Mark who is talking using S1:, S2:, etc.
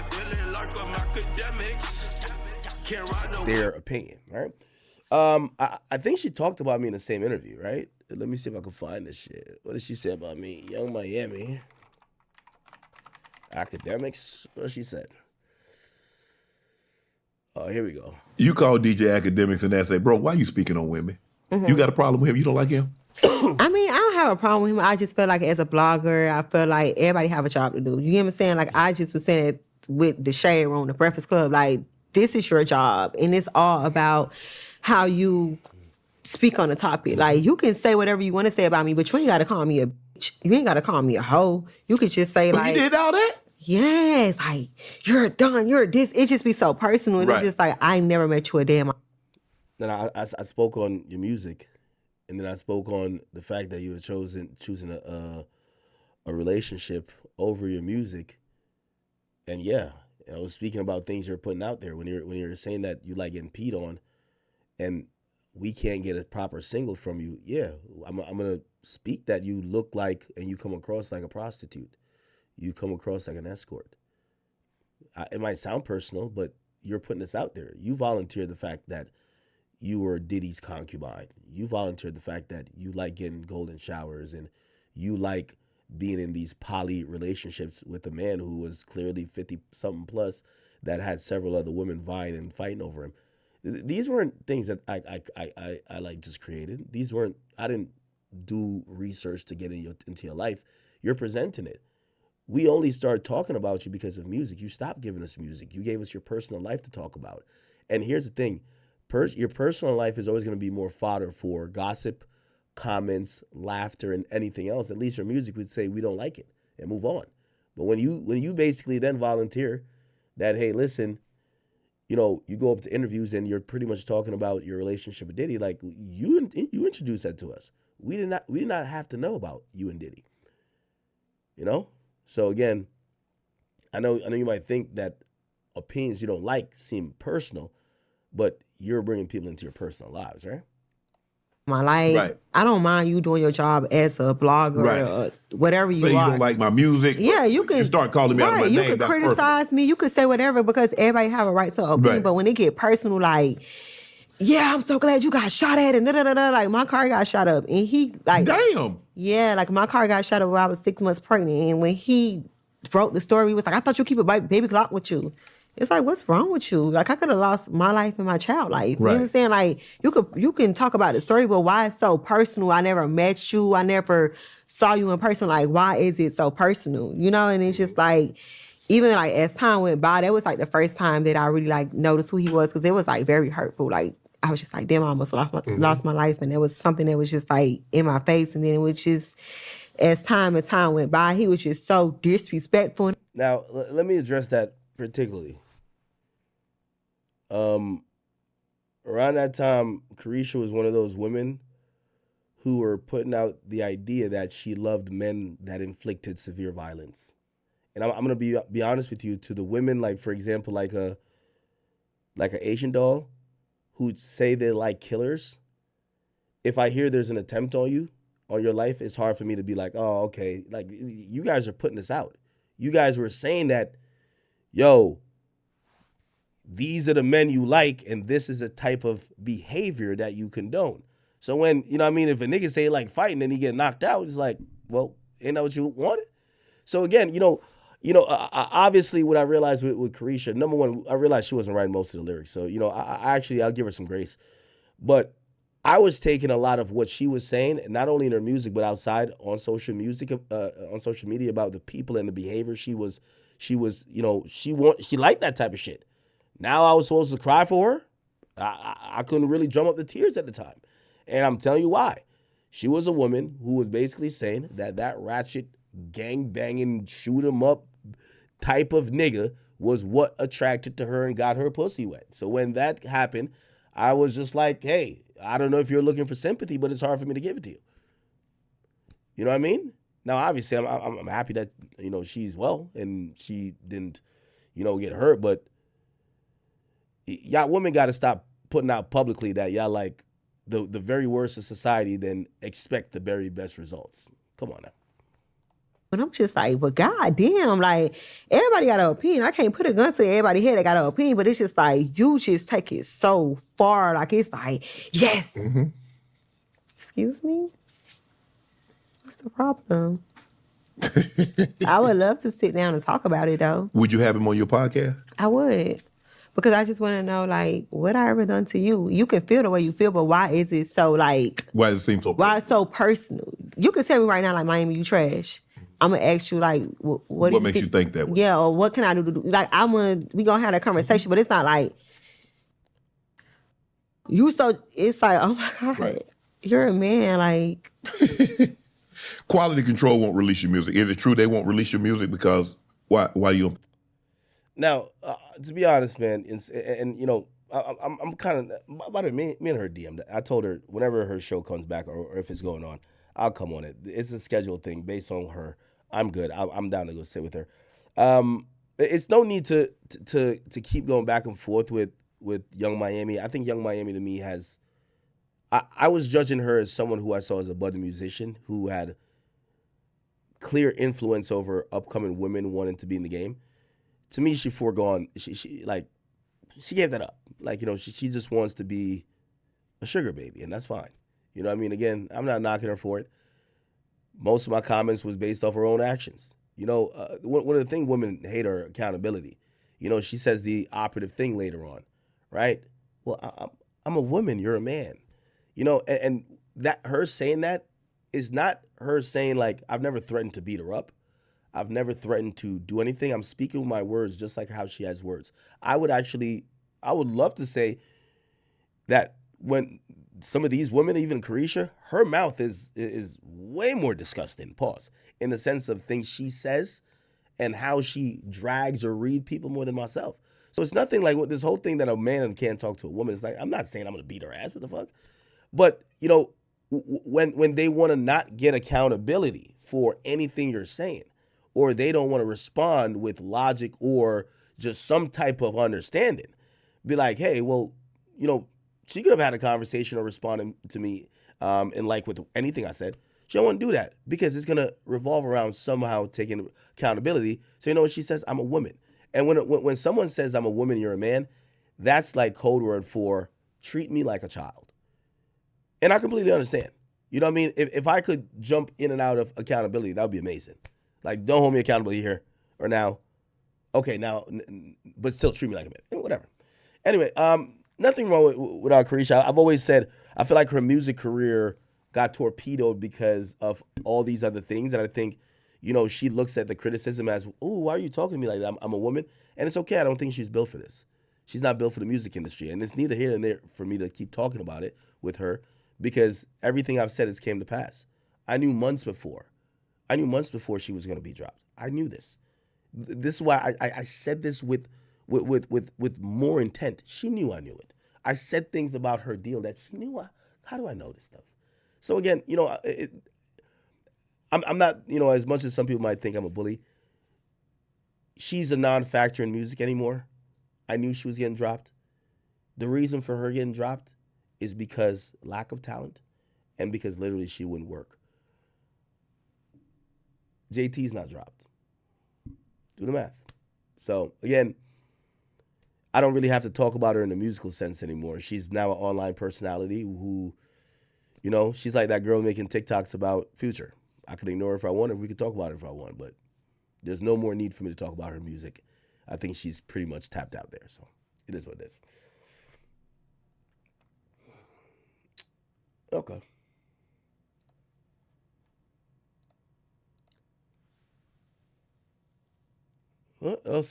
S1: feeling like I'm academics. Can't ride no
S2: Their opinion, right? I think she talked about me in the same interview, right? Let me see if I can find this shit. What did she say about me? Young Miami. Academics. What she said? Oh, here we go.
S3: You call DJ Academics and they say, bro, why you speaking on women? You got a problem with him? You don't like him?
S4: I mean, I don't have a problem with him. I just feel like as a blogger, I feel like everybody have a job to do. You get what I'm saying? Like I just was saying it with the Shade Room, the Breakfast Club, like this is your job. And it's all about how you speak on the topic. Like you can say whatever you want to say about me, but you ain't got to call me a bitch. You ain't got to call me a hoe. You could just say like,
S3: you did all that?
S4: yes, like you're done, you're this. It just be so personal. And
S3: Right.
S4: it's just like, I never met you a day in my.
S2: Then I spoke on your music, and then I spoke on the fact that you were choosing a relationship over your music, and yeah, I was speaking about things you're putting out there when you're saying that you like getting peed on, and we can't get a proper single from you. Yeah, I'm gonna speak that you look like and you come across like a prostitute, you come across like an escort. It might sound personal, but you're putting this out there. You volunteered the fact that you were Diddy's concubine. You volunteered the fact that you like getting golden showers and you like being in these poly relationships with a man who was clearly 50-something plus that had several other women vying and fighting over him. These weren't things that I like just created. These weren't, I didn't do research to get into your life. You're presenting it. We only started talking about you because of music. You stopped giving us music. You gave us your personal life to talk about. And here's the thing. Your personal life is always going to be more fodder for gossip, comments, laughter, and anything else. At least your music would say we don't like it and move on. But when you basically then volunteer that, hey, listen, you know, you go up to interviews and you're pretty much talking about your relationship with Diddy, like you introduced that to us. We did not have to know about you and Diddy. You know? So again, I know you might think that opinions you don't like seem personal, but you're bringing people into your personal lives, right?
S4: My life.
S3: Right.
S4: I don't mind you doing your job as a blogger
S3: Right.
S4: or whatever
S3: Say
S4: you
S3: you
S4: are.
S3: don't like my music.
S4: Yeah, you can
S3: start calling me out of my
S4: you
S3: name.
S4: can
S3: That's
S4: criticize me. You can say whatever because everybody have a right to opinion.
S3: Right.
S4: But when it get personal, like, yeah, I'm so glad you got shot at and like my car got shot up and he like,
S3: Damn.
S4: yeah, like my car got shot up when I was 6 months pregnant and when he wrote the story, he was like, I thought you keep a baby clock with you. It's like, what's wrong with you? Like, I could have lost my life and my child life. You know what I'm saying? Like, you can talk about the story, but why it's so personal? I never met you. I never saw you in person. Like, why is it so personal? You know? And it's just like, even like as time went by, that was like the first time that I really like noticed who he was because it was like very hurtful. Like, I was just like, damn, I almost lost my life. And it was something that was just like in my face. And then it was just, as time and time went by, he was just so disrespectful.
S2: Now, let me address that particularly. Around that time, Carisha was one of those women who were putting out the idea that she loved men that inflicted severe violence. And I'm gonna be honest with you, to the women, like for example, like an Asian doll who say they like killers. If I hear there's an attempt on you, on your life, it's hard for me to be like, oh, okay. Like you guys are putting this out. You guys were saying that, yo, these are the men you like, and this is a type of behavior that you condone. So when, you know what I mean, if a nigga say like fighting and he get knocked out, it's like, well, ain't that what you wanted? So again, obviously what I realized with Carisha, number one, I realized she wasn't writing most of the lyrics. So, I'll give her some grace. But I was taking a lot of what she was saying, not only in her music, but outside on social media about the people and the behavior she liked that type of shit. Now I was supposed to cry for her. I couldn't really drum up the tears at the time. And I'm telling you why. She was a woman who was basically saying that ratchet, gang-banging, shoot-em-up type of nigga was what attracted to her and got her pussy wet. So when that happened, I was just like, hey, I don't know if you're looking for sympathy, but it's hard for me to give it to you. You know what I mean? Now, obviously, I'm happy that, she's well and she didn't, get hurt, but y'all women got to stop putting out publicly that y'all like the very worst of society, then expect the very best results. Come on now.
S4: But I'm just like, but goddamn, like everybody got an opinion. I can't put a gun to everybody's head that got an opinion, but it's just like you just take it so far. Like it's like, yes.
S3: Mm-hmm.
S4: Excuse me? What's the problem? I would love to sit down and talk about it though.
S3: Would you have him on your podcast?
S4: I would. Because I just want to know, like, what I ever done to you? You can feel the way you feel, but why is it so, like...
S3: Why does it seem so personal?
S4: Why it's so personal? You can tell me right now, like, Miami, you trash. I'm going to ask you, like, what
S3: makes you think that way?
S4: Yeah, or what can I do to do... Like, we going to have that conversation, but it's not like... You so... It's like, oh, my God.
S3: Right.
S4: You're a man, like...
S3: Quality Control won't release your music. Is it true they won't release your music because... Why do you...
S2: Now, to be honest, man, and you know, I'm kind of about it. Me and her DM'd. I told her whenever her show comes back or if it's going on, I'll come on it. It's a scheduled thing based on her. I'm good. I'm down to go sit with her. It's no need to keep going back and forth with Young Miami. I think Young Miami to me has. I was judging her as someone who I saw as a budding musician who had clear influence over upcoming women wanting to be in the game. To me, she foregone. She gave that up. Like, you know, she just wants to be a sugar baby, and that's fine. You know what I mean? Again, I'm not knocking her for it. Most of my comments was based off her own actions. You know, one of the things women hate are accountability. You know, she says the operative thing later on, right? Well, I'm a woman. You're a man. You know, and that her saying that is not her saying like I've never threatened to beat her up. I've never threatened to do anything. I'm speaking with my words just like how she has words. I would love to say that when some of these women, even Carisha, her mouth is way more disgusting, pause, in the sense of things she says and how she drags or read people more than myself. So it's nothing like this whole thing that a man can't talk to a woman. It's like, I'm not saying I'm going to beat her ass, what the fuck? But, you know, when they want to not get accountability for anything you're saying, or they don't want to respond with logic or just some type of understanding, be like, hey, well, you know, she could have had a conversation or responded to me and like with anything I said. She don't want to do that because it's going to revolve around somehow taking accountability. So you know what she says? I'm a woman. And when someone says I'm a woman, you're a man, that's like code word for treat me like a child. And I completely understand. You know what I mean? If I could jump in and out of accountability, that would be amazing. Like, don't hold me accountable here or now. Okay, now, but still treat me like a man. Whatever. Anyway, nothing wrong with our Carisha. I've always said I feel like her music career got torpedoed because of all these other things. And I think, you know, she looks at the criticism as, ooh, why are you talking to me like that? I'm a woman. And it's okay. I don't think she's built for this. She's not built for the music industry. And it's neither here nor there for me to keep talking about it with her because everything I've said has came to pass. I knew months before she was going to be dropped. I knew this. This is why I said this with more intent. She knew I knew it. I said things about her deal that she knew. How do I know this stuff? So again, you know, I'm not, you know, as much as some people might think I'm a bully. She's a non-factor in music anymore. I knew she was getting dropped. The reason for her getting dropped is because lack of talent and because literally she wouldn't work. JT's not dropped. Do the math. So again, I don't really have to talk about her in the musical sense anymore. She's now an online personality who, you know, she's like that girl making TikToks about Future. I could ignore her if I wanted. We could talk about her if I want, but there's no more need for me to talk about her music. I think she's pretty much tapped out there. So it is what it is. Okay. What else?